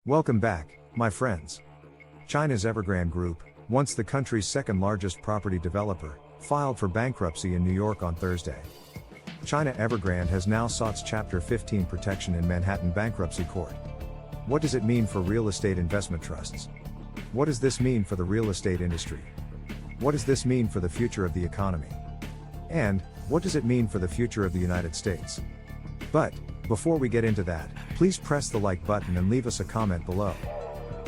Welcome back, my friends. China's Evergrande Group, once the country's second largest property developer, filed for bankruptcy in New York on Thursday. China Evergrande has now sought Chapter 15 protection in Manhattan Bankruptcy Court. What does it mean for real estate investment trusts? What does this mean for the real estate industry? What does this mean for the future of the economy? And, what does it mean for the future of the United States? But, before we get into that, please press the like button and leave us a comment below.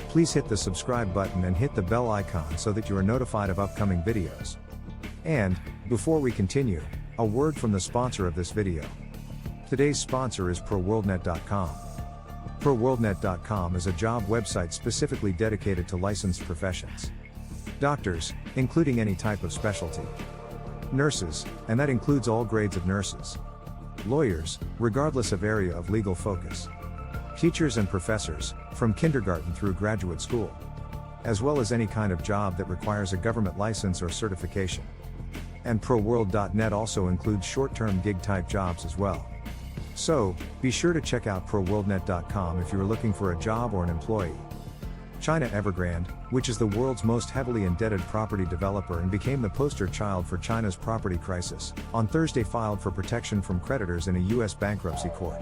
Please hit the subscribe button and hit the bell icon so that you are notified of upcoming videos. And, before we continue, a word from the sponsor of this video. Today's sponsor is ProWorldNet.com. ProWorldNet.com is a job website specifically dedicated to licensed professions. Doctors, including any type of specialty. Nurses, and that includes all grades of nurses. Lawyers, regardless of area of legal focus. Teachers and professors, from kindergarten through graduate school. As well as any kind of job that requires a government license or certification. And ProWorld.net also includes short-term gig-type jobs as well. So, be sure to check out ProWorldNet.com if you are looking for a job or an employee. China Evergrande, which is the world's most heavily indebted property developer and became the poster child for China's property crisis, on Thursday filed for protection from creditors in a U.S. bankruptcy court.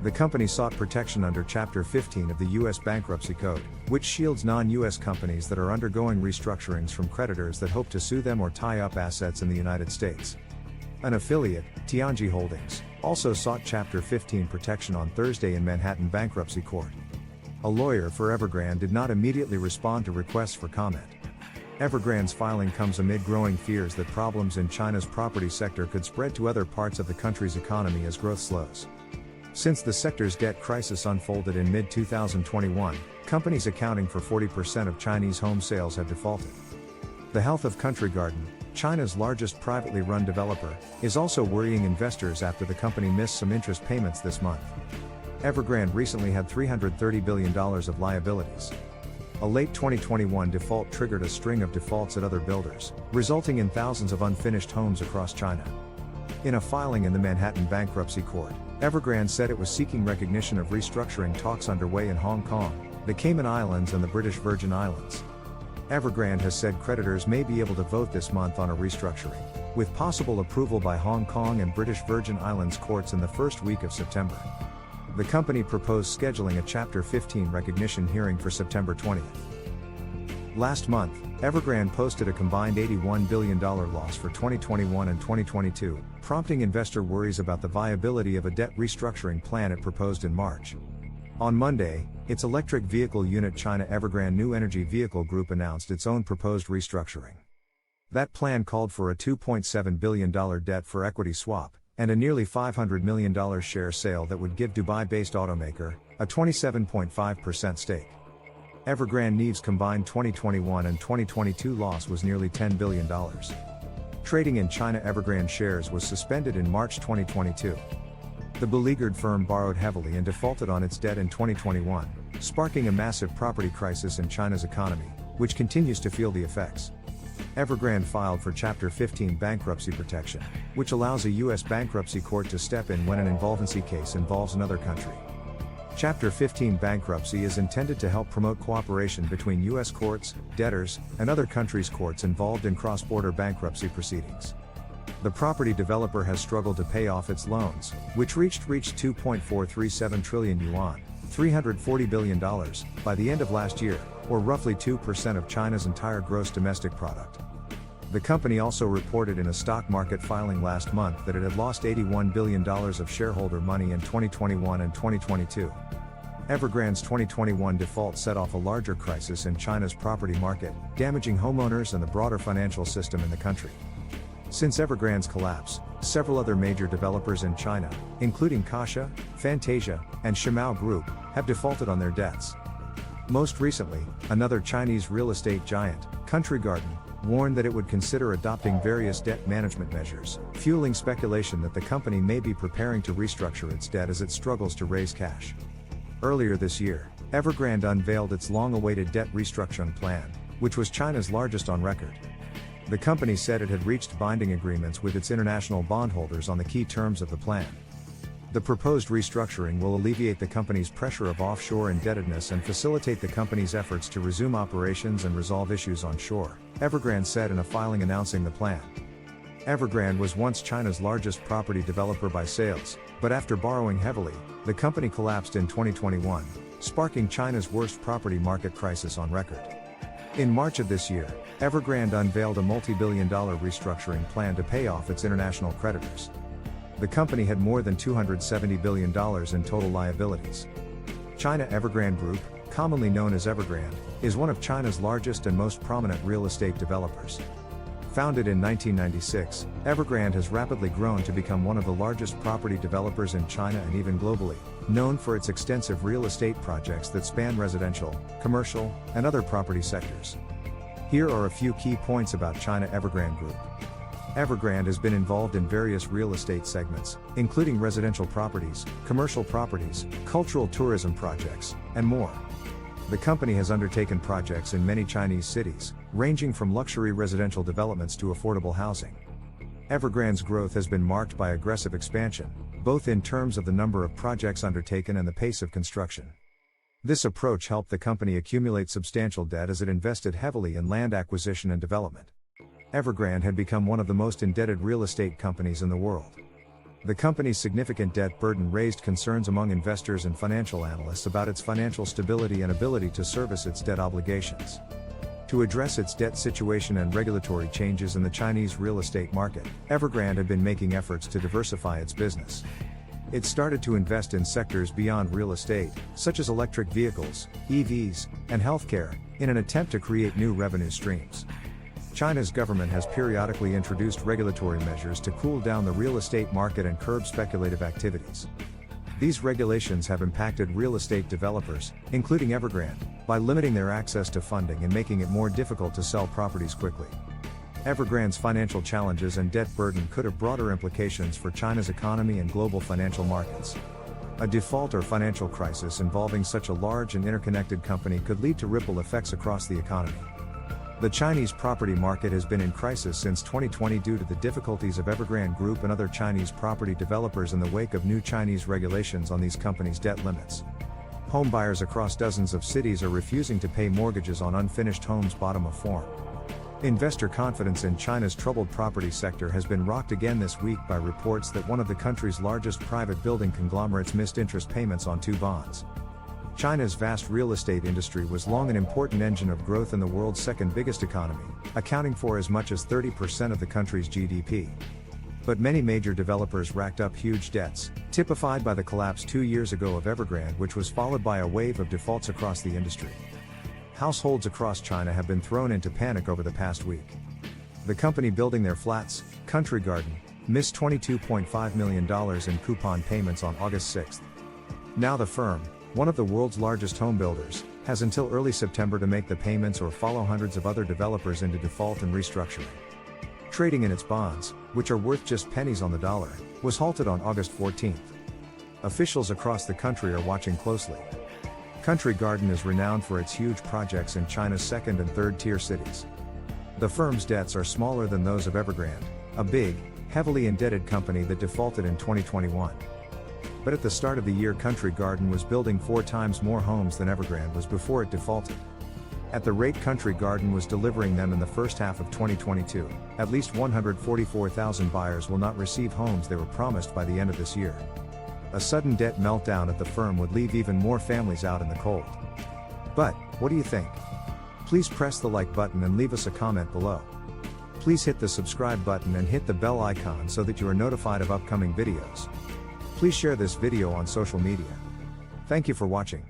The company sought protection under Chapter 15 of the U.S. Bankruptcy Code, which shields non-U.S. companies that are undergoing restructurings from creditors that hope to sue them or tie up assets in the United States. An affiliate, Tianji Holdings, also sought Chapter 15 protection on Thursday in Manhattan Bankruptcy Court. A lawyer for Evergrande did not immediately respond to requests for comment. Evergrande's filing comes amid growing fears that problems in China's property sector could spread to other parts of the country's economy as growth slows. Since the sector's debt crisis unfolded in mid-2021, companies accounting for 40% of Chinese home sales have defaulted. The health of Country Garden, China's largest privately run developer, is also worrying investors after the company missed some interest payments this month. Evergrande recently had $330 billion of liabilities. A late 2021 default triggered a string of defaults at other builders, resulting in thousands of unfinished homes across China. In a filing in the Manhattan Bankruptcy Court, Evergrande said it was seeking recognition of restructuring talks underway in Hong Kong, the Cayman Islands and the British Virgin Islands. Evergrande has said creditors may be able to vote this month on a restructuring, with possible approval by Hong Kong and British Virgin Islands courts in the first week of September. The company proposed scheduling a Chapter 15 recognition hearing for September 20th. Last month, Evergrande posted a combined $81 billion loss for 2021 and 2022, prompting investor worries about the viability of a debt restructuring plan it proposed in March. On Monday, its electric vehicle unit China Evergrande New Energy Vehicle Group announced its own proposed restructuring. That plan called for a $2.7 billion debt for equity swap, and a nearly $500 million share sale that would give Dubai-based automaker a 27.5% stake. Evergrande Neve's combined 2021 and 2022 loss was nearly $10 billion. Trading in China Evergrande shares was suspended in March 2022. The beleaguered firm borrowed heavily and defaulted on its debt in 2021, sparking a massive property crisis in China's economy, which continues to feel the effects. Evergrande filed for Chapter 15 bankruptcy protection, which allows a U.S. bankruptcy court to step in when an insolvency case involves another country. Chapter 15 bankruptcy is intended to help promote cooperation between U.S. courts, debtors, and other countries' courts involved in cross-border bankruptcy proceedings. The property developer has struggled to pay off its loans, which reached 2.437 trillion yuan, $340 billion, by the end of last year, or roughly 2% of China's entire gross domestic product. The company also reported in a stock market filing last month that it had lost $81 billion of shareholder money in 2021 and 2022. Evergrande's 2021 default set off a larger crisis in China's property market, damaging homeowners and the broader financial system in the country. Since Evergrande's collapse, several other major developers in China, including Kasha, Fantasia, and Shimao Group, have defaulted on their debts. Most recently, another Chinese real estate giant, Country Garden, warned that it would consider adopting various debt management measures, fueling speculation that the company may be preparing to restructure its debt as it struggles to raise cash. Earlier this year, Evergrande unveiled its long-awaited debt restructuring plan, which was China's largest on record. The company said it had reached binding agreements with its international bondholders on the key terms of the plan. The proposed restructuring will alleviate the company's pressure of offshore indebtedness and facilitate the company's efforts to resume operations and resolve issues on shore, Evergrande said in a filing announcing the plan. Evergrande was once China's largest property developer by sales, but after borrowing heavily, the company collapsed in 2021, sparking China's worst property market crisis on record. In March of this year, Evergrande unveiled a multi-billion-dollar restructuring plan to pay off its international creditors. The company had more than $270 billion in total liabilities. China Evergrande Group, commonly known as Evergrande, is one of China's largest and most prominent real estate developers. Founded in 1996, Evergrande has rapidly grown to become one of the largest property developers in China and even globally, known for its extensive real estate projects that span residential, commercial, and other property sectors. Here are a few key points about China Evergrande Group. Evergrande has been involved in various real estate segments, including residential properties, commercial properties, cultural tourism projects, and more. The company has undertaken projects in many Chinese cities, ranging from luxury residential developments to affordable housing. Evergrande's growth has been marked by aggressive expansion, both in terms of the number of projects undertaken and the pace of construction. This approach helped the company accumulate substantial debt as it invested heavily in land acquisition and development. Evergrande had become one of the most indebted real estate companies in the world. The company's significant debt burden raised concerns among investors and financial analysts about its financial stability and ability to service its debt obligations. To address its debt situation and regulatory changes in the Chinese real estate market, Evergrande had been making efforts to diversify its business. It started to invest in sectors beyond real estate, such as electric vehicles, EVs, and healthcare, in an attempt to create new revenue streams. China's government has periodically introduced regulatory measures to cool down the real estate market and curb speculative activities. These regulations have impacted real estate developers, including Evergrande, by limiting their access to funding and making it more difficult to sell properties quickly. Evergrande's financial challenges and debt burden could have broader implications for China's economy and global financial markets. A default or financial crisis involving such a large and interconnected company could lead to ripple effects across the economy. The Chinese property market has been in crisis since 2020 due to the difficulties of Evergrande Group and other Chinese property developers in the wake of new Chinese regulations on these companies' debt limits. Homebuyers across dozens of cities are refusing to pay mortgages on unfinished homes bottom of form. Investor confidence in China's troubled property sector has been rocked again this week by reports that one of the country's largest private building conglomerates missed interest payments on 2 bonds. China's vast real estate industry was long an important engine of growth in the world's second biggest economy, accounting for as much as 30% of the country's GDP. But many major developers racked up huge debts, typified by the collapse 2 years ago of Evergrande, which was followed by a wave of defaults across the industry. Households across China have been thrown into panic over the past week. The company building their flats, Country Garden, missed $22.5 million in coupon payments on August 6. Now the firm, one of the world's largest home builders, has until early September to make the payments or follow hundreds of other developers into default and restructuring. Trading in its bonds, which are worth just pennies on the dollar, was halted on August 14. Officials across the country are watching closely. Country Garden is renowned for its huge projects in China's second and third tier cities. The firm's debts are smaller than those of Evergrande, a big, heavily indebted company that defaulted in 2021. But at the start of the year, Country Garden was building 4 times more homes than Evergrande was before it defaulted. At the rate Country Garden was delivering them in the first half of 2022, at least 144,000 buyers will not receive homes they were promised by the end of this year. A sudden debt meltdown at the firm would leave even more families out in the cold. But, what do you think? Please press the like button and leave us a comment below. Please hit the subscribe button and hit the bell icon so that you are notified of upcoming videos. Please share this video on social media. Thank you for watching.